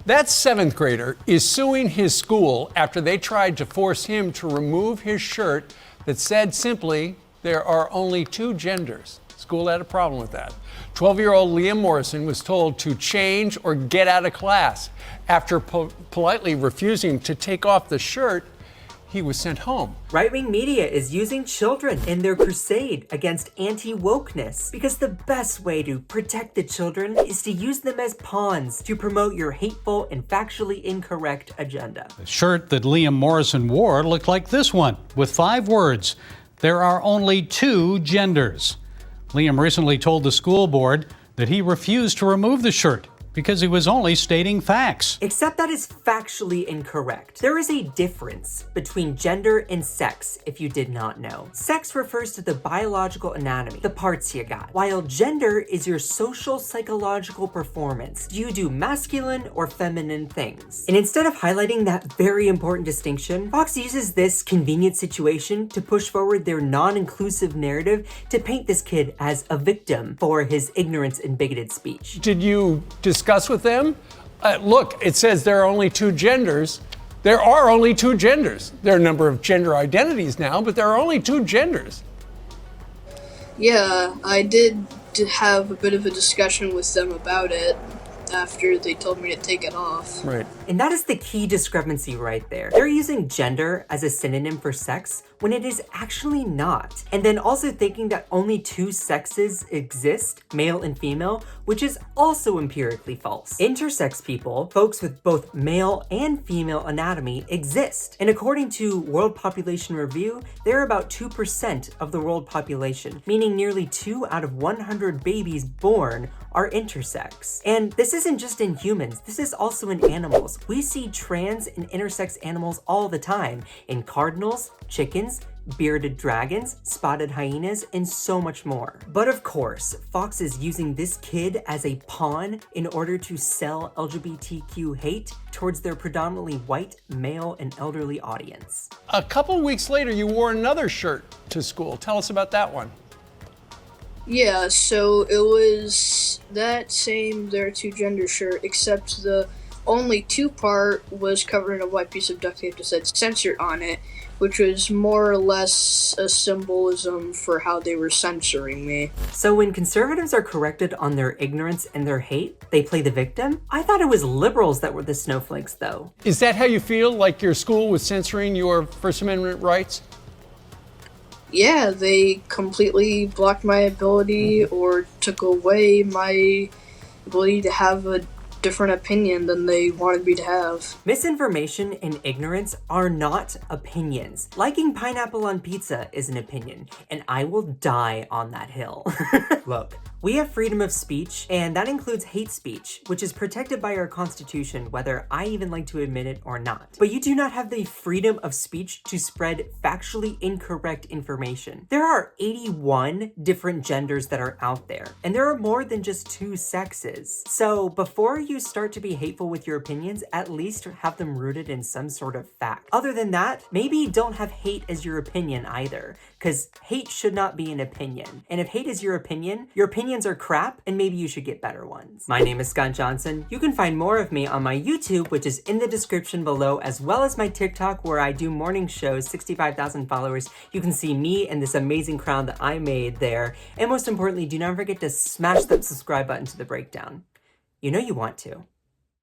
That seventh grader is suing his school after they tried to force him to remove his shirt that said simply, "There are only two genders." School had a problem with that. 12-year-old Liam Morrison was told to change or get out of class. After politely refusing to take off the shirt, he was sent home. Right-wing media is using children in their crusade against anti-wokeness because the best way to protect the children is to use them as pawns to promote your hateful and factually incorrect agenda. The shirt that Liam Morrison wore looked like this one, with 5 words: "There are only two genders." Liam recently told the school board that he refused to remove the shirt because he was only stating facts. Except that is factually incorrect. There is a difference between gender and sex, if you did not know. Sex refers to the biological anatomy, the parts you got, while gender is your social psychological performance. Do you do masculine or feminine things? And instead of highlighting that very important distinction, Fox uses this convenient situation to push forward their non-inclusive narrative to paint this kid as a victim for his ignorance and bigoted speech. Did you discuss with them? Look, it says there are only two genders. There are only two genders. There are a number of gender identities now, but there are only two genders. Yeah, I did have a bit of a discussion with them about it after they told me to take it off. Right. And that is the key discrepancy right there. They're using gender as a synonym for sex when it is actually not. And then also thinking that only two sexes exist, male and female, which is also empirically false. Intersex people, folks with both male and female anatomy, exist. And according to World Population Review, they're about 2% of the world population, meaning nearly 2 out of 100 babies born are intersex. And this isn't just in humans, this is also in animals. We see trans and intersex animals all the time in cardinals, chickens, bearded dragons, spotted hyenas, and so much more. But of course, Fox is using this kid as a pawn in order to sell LGBTQ hate towards their predominantly white, male, and elderly audience. A couple weeks later, you wore another shirt to school. Tell us about that one. Yeah, so it was that same "there are two gender" shirt, except the only two part was covered in a white piece of duct tape that said "censored" on it, which was more or less a symbolism for how they were censoring me. So when conservatives are corrected on their ignorance and their hate, they play the victim? I thought it was liberals that were the snowflakes, though. Is that how you feel, like your school was censoring your First Amendment rights? Yeah, they completely blocked my ability or took away my ability to have a different opinion than they wanted me to have. Misinformation and ignorance are not opinions. Liking pineapple on pizza is an opinion, and I will die on that hill. Look, we have freedom of speech, and that includes hate speech, which is protected by our Constitution, whether I even like to admit it or not. But you do not have the freedom of speech to spread factually incorrect information. There are 81 different genders that are out there, and there are more than just two sexes. So before you start to be hateful with your opinions, at least have them rooted in some sort of fact. Other than that, maybe don't have hate as your opinion either, because hate should not be an opinion. And if hate is your opinions are crap, and maybe you should get better ones. My name is Scott Johnson. You can find more of me on my YouTube, which is in the description below, as well as my TikTok, where I do morning shows, 65,000 followers. You can see me and this amazing crown that I made there. And most importantly, do not forget to smash that subscribe button to the breakdown. You know you want to.